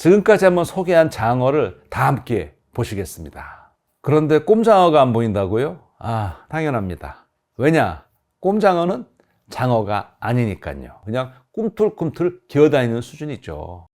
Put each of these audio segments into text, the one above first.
지금까지 한번 소개한 장어를 다 함께 보시겠습니다. 그런데 꼼장어가 안 보인다고요? 당연합니다. 왜냐? 꼼장어는 장어가 아니니까요. 그냥 꿈틀꿈틀 기어다니는 수준이죠.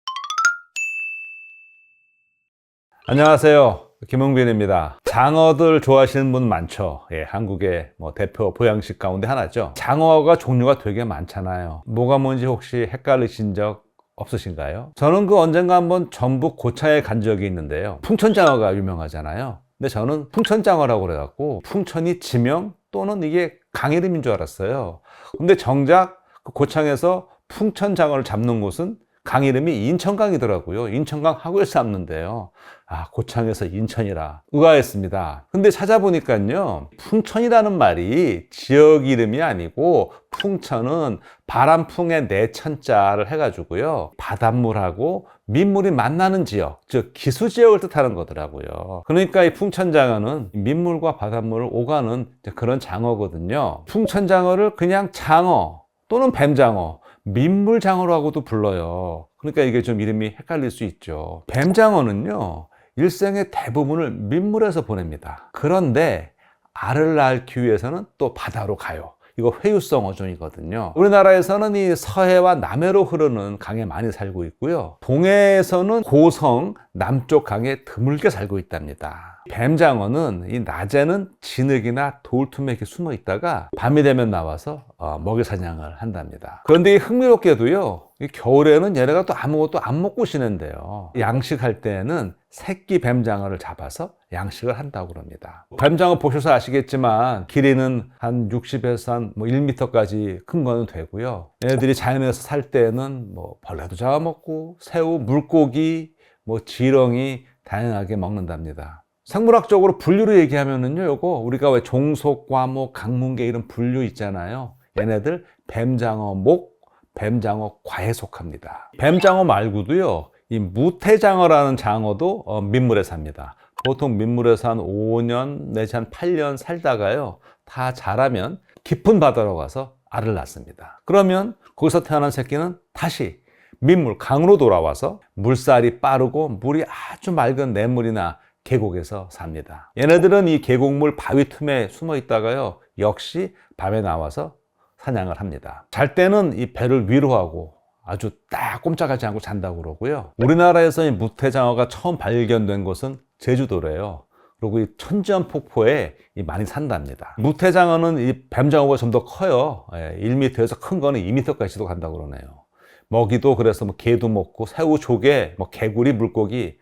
안녕하세요. 김흥빈입니다. 장어들 좋아하시는 분 많죠. 한국의 대표 보양식 가운데 하나죠. 장어가 종류가 되게 많잖아요. 뭐가 뭔지 혹시 헷갈리신 적 없으신가요? 저는 언젠가 한번 전북 고창에 간 적이 있는데요. 풍천장어가 유명하잖아요. 근데 저는 풍천장어라고 그래갖고 풍천이 지명 또는 이게 강 이름인 줄 알았어요. 근데 정작 고창에서 풍천장어를 잡는 곳은 강 이름이 인천강이더라고요. 인천강 하구에서 잡는데요. 고창에서 인천이라 의아했습니다. 근데 찾아보니까요, 풍천이라는 말이 지역 이름이 아니고 풍천은 바람풍의 내천자를 해가지고요, 바닷물하고 민물이 만나는 지역, 즉 기수지역을 뜻하는 거더라고요. 그러니까 이 풍천장어는 민물과 바닷물을 오가는 그런 장어거든요. 풍천장어를 그냥 장어 또는 뱀장어, 민물장어라고도 불러요. 그러니까 이게 좀 이름이 헷갈릴 수 있죠. 뱀장어는요, 일생의 대부분을 민물에서 보냅니다. 그런데 알을 낳기 위해서는 또 바다로 가요. 이거 회유성 어종이거든요. 우리나라에서는 이 서해와 남해로 흐르는 강에 많이 살고 있고요. 동해에서는 고성 남쪽 강에 드물게 살고 있답니다. 뱀장어는 이 낮에는 진흙이나 돌틈에 이렇게 숨어 있다가 밤이 되면 나와서 먹이 사냥을 한답니다. 그런데 흥미롭게도요, 이 겨울에는 얘네가 또 아무것도 안 먹고 쉬는데요, 양식할 때는 새끼 뱀장어를 잡아서 양식을 한다고 그럽니다. 뱀장어 보셔서 아시겠지만 길이는 한 60에서 한 1m까지 큰 거는 되고요. 얘네들이 자연에서 살 때는 벌레도 잡아먹고 새우, 물고기, 지렁이 다양하게 먹는답니다. 생물학적으로 분류를 얘기하면은요, 요거 우리가 왜 종속, 과목, 강문계 이런 분류 있잖아요. 얘네들 뱀장어목, 뱀장어과에 속합니다. 뱀장어 말고도요, 이 무태장어라는 장어도 민물에 삽니다. 보통 민물에서 한 5년 내지 한 8년 살다가요, 다 자라면 깊은 바다로 가서 알을 낳습니다. 그러면 거기서 태어난 새끼는 다시 민물, 강으로 돌아와서 물살이 빠르고 물이 아주 맑은 냇물이나 계곡에서 삽니다. 얘네들은 이 계곡물 바위 틈에 숨어 있다가요, 역시 밤에 나와서 사냥을 합니다. 잘 때는 이 배를 위로 하고 아주 딱 꼼짝하지 않고 잔다고 그러고요. 우리나라에서 이 무태장어가 처음 발견된 곳은 제주도래요. 그리고 이 천지연 폭포에 많이 산답니다. 무태장어는 이 뱀장어가 좀 더 커요. 1m에서 큰 거는 2m까지도 간다고 그러네요. 먹이도 그래서 게도 먹고 새우, 조개, 개구리, 물고기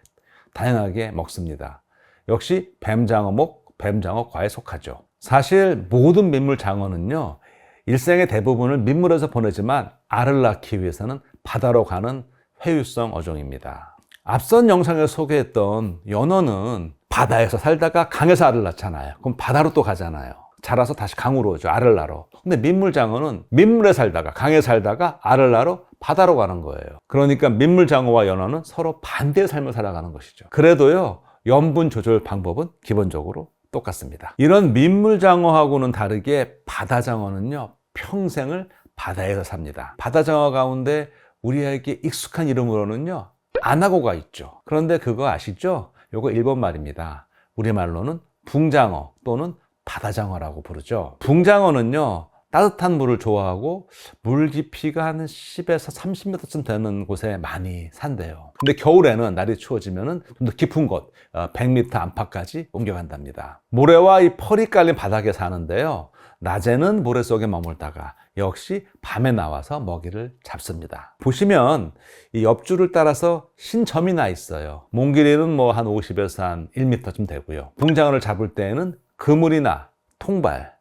다양하게 먹습니다. 역시 뱀장어목, 뱀장어과에 속하죠. 사실 모든 민물장어는요, 일생의 대부분을 민물에서 보내지만 알을 낳기 위해서는 바다로 가는 회유성 어종입니다. 앞선 영상에 소개했던 연어는 바다에서 살다가 강에서 알을 낳잖아요. 그럼 바다로 또 가잖아요. 자라서 다시 강으로 오죠, 알을 낳으러. 근데 민물장어는 민물에 살다가 강에 살다가 알을 낳으러 바다로 가는 거예요. 그러니까 민물장어와 연어는 서로 반대의 삶을 살아가는 것이죠. 그래도요, 염분 조절 방법은 기본적으로 똑같습니다. 이런 민물장어하고는 다르게 바다장어는요, 평생을 바다에서 삽니다. 바다장어 가운데 우리에게 익숙한 이름으로는요, 안하고가 있죠. 그런데 그거 아시죠? 요거 일본 말입니다. 우리말로는 붕장어 또는 바다장어라고 부르죠. 붕장어는요, 따뜻한 물을 좋아하고 물 깊이가 한 10에서 30m쯤 되는 곳에 많이 산대요. 근데 겨울에는 날이 추워지면은 좀 더 깊은 곳, 100m 안팎까지 옮겨간답니다. 모래와 이 펄이 깔린 바닥에 사는데요, 낮에는 모래 속에 머물다가 역시 밤에 나와서 먹이를 잡습니다. 보시면 이 옆줄을 따라서 흰 점이 나 있어요. 몸 길이는 한 50에서 한 1m쯤 되고요. 붕장어를 잡을 때에는 그물이나 통발,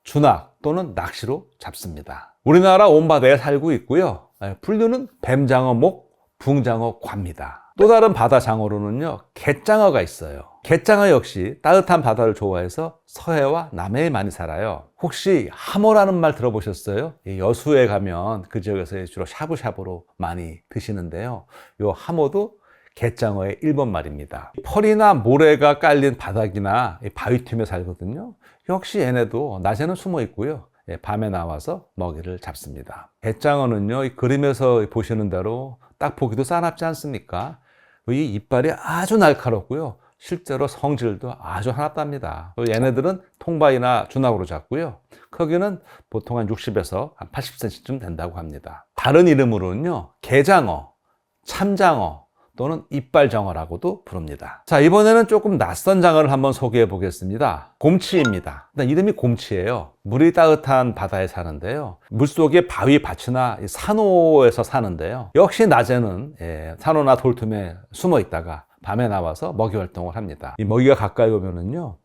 주낙 또는 낚시로 잡습니다. 우리나라 온 바다에 살고 있고요. 분류는 뱀장어목, 붕장어과입니다. 또 다른 바다장어로는요, 갯장어가 있어요. 갯장어 역시 따뜻한 바다를 좋아해서 서해와 남해에 많이 살아요. 혹시 하모라는 말 들어보셨어요? 여수에 가면 그 지역에서 주로 샤브샤브로 많이 드시는데요. 이 하모도 갯장어의 일본 말입니다. 펄이나 모래가 깔린 바닥이나 바위 틈에 살거든요. 역시 얘네도 낮에는 숨어 있고요, 밤에 나와서 먹이를 잡습니다. 갯장어는요, 이 그림에서 보시는 대로 딱 보기도 싸납지 않습니까? 이 이빨이 아주 날카롭고요. 실제로 성질도 아주 하납답니다. 또 얘네들은 통바이나 주낙으로 잡고요. 크기는 보통 한 60에서 한 80cm쯤 된다고 합니다. 다른 이름으로는요, 게장어, 참장어 또는 이빨장어라고도 부릅니다. 자, 이번에는 조금 낯선 장어를 한번 소개해 보겠습니다. 곰치입니다. 일단 이름이 곰치예요. 물이 따뜻한 바다에 사는데요. 물속에 바위 밭이나 산호에서 사는데요. 역시 낮에는 산호나 돌틈에 숨어 있다가 밤에 나와서 먹이 활동을 합니다. 이 먹이가 가까이 오면은요,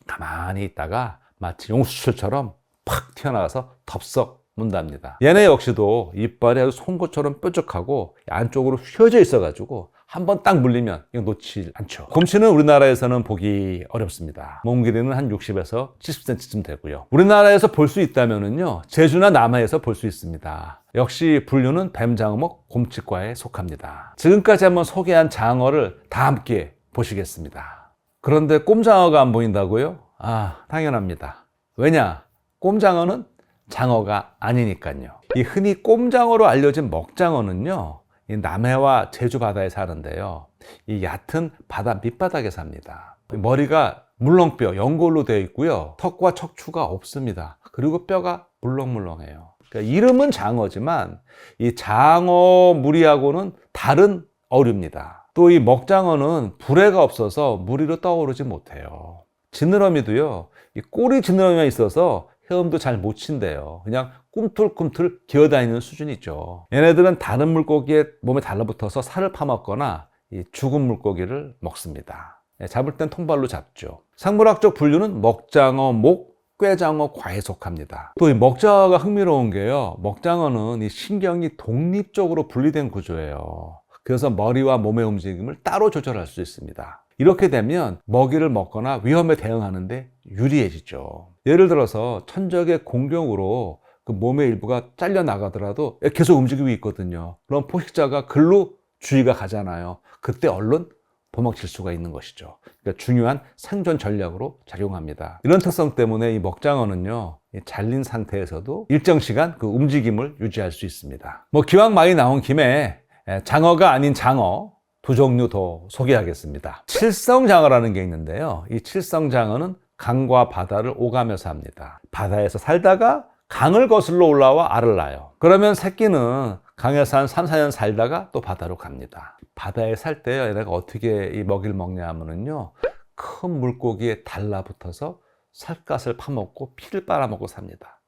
가만히 있다가 마치 용수철처럼 팍 튀어나가서 덥석 문답니다. 얘네 역시도 이빨이 아주 송곳처럼 뾰족하고 안쪽으로 휘어져 있어가지고 한번 딱 물리면 이거 놓지 않죠. 곰치는 우리나라에서는 보기 어렵습니다. 몸 길이는 한 60에서 70cm쯤 되고요. 우리나라에서 볼 수 있다면은요, 제주나 남해에서 볼 수 있습니다. 역시 분류는 뱀장어목 곰치과에 속합니다. 지금까지 한번 소개한 장어를 다 함께 보시겠습니다. 그런데 꼼장어가 안 보인다고요? 아, 당연합니다. 왜냐? 꼼장어는 장어가 아니니까요. 이 흔히 꼼장어로 알려진 먹장어는요, 이 남해와 제주 바다에 사는데요. 이 얕은 바다 밑바닥에 삽니다. 머리가 물렁뼈, 연골로 되어 있고요. 턱과 척추가 없습니다. 그리고 뼈가 물렁물렁해요. 그러니까 이름은 장어지만 이 장어 무리하고는 다른 어류입니다. 또 이 먹장어는 부래가 없어서 물 위로 떠오르지 못해요. 지느러미도요, 이 꼬리 지느러미가 있어서 헤엄도 잘 못 친대요. 그냥 꿈틀꿈틀 기어다니는 수준이죠. 얘네들은 다른 물고기에 몸에 달라붙어서 살을 파먹거나 이 죽은 물고기를 먹습니다. 잡을 땐 통발로 잡죠. 생물학적 분류는 먹장어, 목, 꾀장어, 과에 속합니다. 또 이 먹장어가 흥미로운 게요, 먹장어는 이 신경이 독립적으로 분리된 구조예요. 그래서 머리와 몸의 움직임을 따로 조절할 수 있습니다. 이렇게 되면 먹이를 먹거나 위험에 대응하는데 유리해지죠. 예를 들어서 천적의 공격으로 그 몸의 일부가 잘려 나가더라도 계속 움직이고 있거든요. 그럼 포식자가 글로 주의가 가잖아요. 그때 얼른 도망칠 수가 있는 것이죠. 그러니까 중요한 생존 전략으로 작용합니다. 이런 특성 때문에 이 먹장어는요, 잘린 상태에서도 일정 시간 그 움직임을 유지할 수 있습니다. 기왕 많이 나온 김에 장어가 아닌 장어 두 종류 더 소개하겠습니다. 칠성장어라는 게 있는데요. 이 칠성장어는 강과 바다를 오가며 삽니다. 바다에서 살다가 강을 거슬러 올라와 알을 낳아요. 그러면 새끼는 강에서 한 3, 4년 살다가 또 바다로 갑니다. 바다에 살 때 얘네가 어떻게 이 먹이를 먹냐 하면은요, 큰 물고기에 달라붙어서 살갗을 파먹고 피를 빨아먹고 삽니다.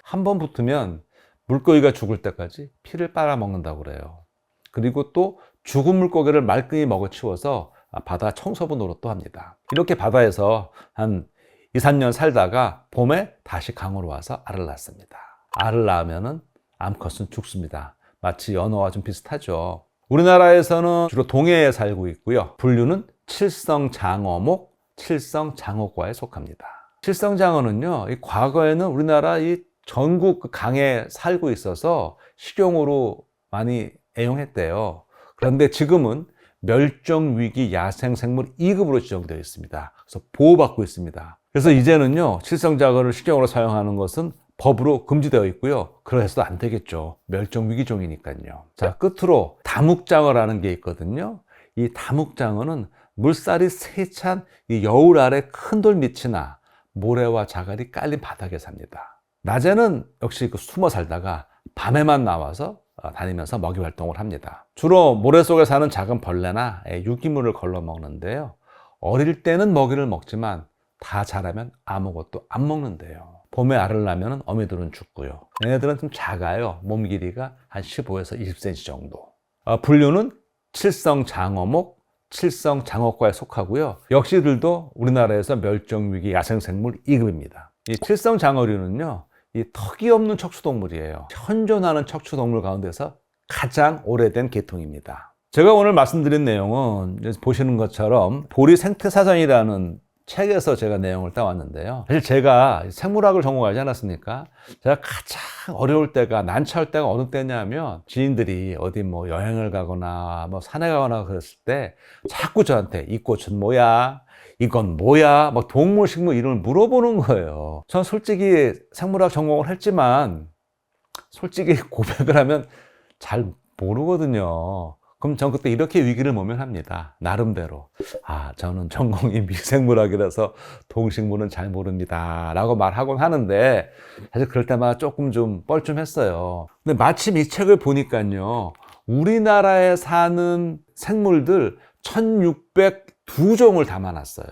한 번 붙으면 물고기가 죽을 때까지 피를 빨아먹는다고 그래요. 그리고 또 죽은 물고기를 말끔히 먹어치워서 바다 청소부 노릇도 합니다. 이렇게 바다에서 한 2, 3년 살다가 봄에 다시 강으로 와서 알을 낳습니다. 알을 낳으면 암컷은 죽습니다. 마치 연어와 좀 비슷하죠. 우리나라에서는 주로 동해에 살고 있고요. 분류는 칠성장어목, 칠성장어과에 속합니다. 칠성장어는요, 이 과거에는 우리나라 이 전국 강에 살고 있어서 식용으로 많이 애용했대요. 그런데 지금은 멸종위기 야생생물 2급으로 지정되어 있습니다. 그래서 보호받고 있습니다. 그래서 이제는요, 칠성장어를 식용으로 사용하는 것은 법으로 금지되어 있고요. 그래서도 안 되겠죠. 멸종위기종이니까요. 자, 끝으로 다묵장어라는 게 있거든요. 이 다묵장어는 물살이 세찬 이 여울 아래 큰 돌 밑이나 모래와 자갈이 깔린 바닥에 삽니다. 낮에는 역시 숨어 살다가 밤에만 나와서 다니면서 먹이 활동을 합니다. 주로 모래 속에 사는 작은 벌레나 유기물을 걸러 먹는데요. 어릴 때는 먹이를 먹지만 다 자라면 아무것도 안 먹는데요. 봄에 알을 낳으면 어미들은 죽고요. 얘네들은 좀 작아요. 몸 길이가 한 15에서 20cm 정도. 분류는 칠성장어목, 칠성장어과에 속하고요. 역시들도 우리나라에서 멸종위기 야생생물 2급입니다. 이 칠성장어류는요, 이 턱이 없는 척추동물이에요. 현존하는 척추동물 가운데서 가장 오래된 계통입니다. 제가 오늘 말씀드린 내용은 보시는 것처럼 보리 생태사전이라는 책에서 제가 내용을 따왔는데요. 사실 제가 생물학을 전공하지 않았습니까? 제가 가장 어려울 때가, 난처할 때가 어느 때냐면, 지인들이 어디 여행을 가거나 산에 가거나 그랬을 때 자꾸 저한테 이 꽃은 뭐야? 이건 뭐야? 동물, 식물 이름을 물어보는 거예요. 전 솔직히 생물학 전공을 했지만 솔직히 고백을 하면 잘 모르거든요. 그럼 전 그때 이렇게 위기를 모면합니다. 나름대로. 저는 전공이 미생물학이라서 동식물은 잘 모릅니다. 라고 말하곤 하는데 사실 그럴 때마다 조금 좀 뻘쭘했어요. 근데 마침 이 책을 보니까요. 우리나라에 사는 생물들 1602종을 담아놨어요.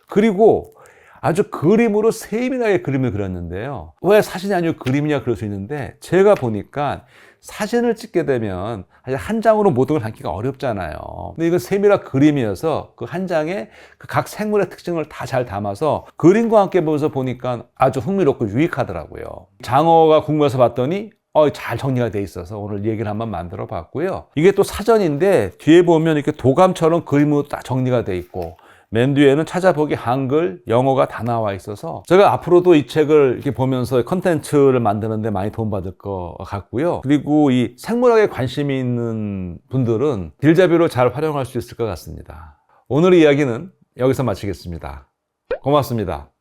그리고 아주 그림으로 세밀하게 그림을 그렸는데요. 왜 사진이 아니고 그림이냐 그럴 수 있는데 제가 보니까 사진을 찍게 되면 한 장으로 모든 걸 담기가 어렵잖아요. 근데 이건 세밀한 그림이어서 그 한 장에 각 생물의 특징을 다 잘 담아서 그림과 함께 보면서 보니까 아주 흥미롭고 유익하더라고요. 장어가 궁금해서 봤더니 잘 정리가 돼 있어서 오늘 얘기를 한번 만들어 봤고요. 이게 또 사전인데 뒤에 보면 이렇게 도감처럼 그림으로 딱 정리가 돼 있고 맨 뒤에는 찾아보기 한글, 영어가 다 나와 있어서 제가 앞으로도 이 책을 이렇게 보면서 컨텐츠를 만드는데 많이 도움받을 것 같고요. 그리고 이 생물학에 관심이 있는 분들은 길잡이로 잘 활용할 수 있을 것 같습니다. 오늘의 이야기는 여기서 마치겠습니다. 고맙습니다.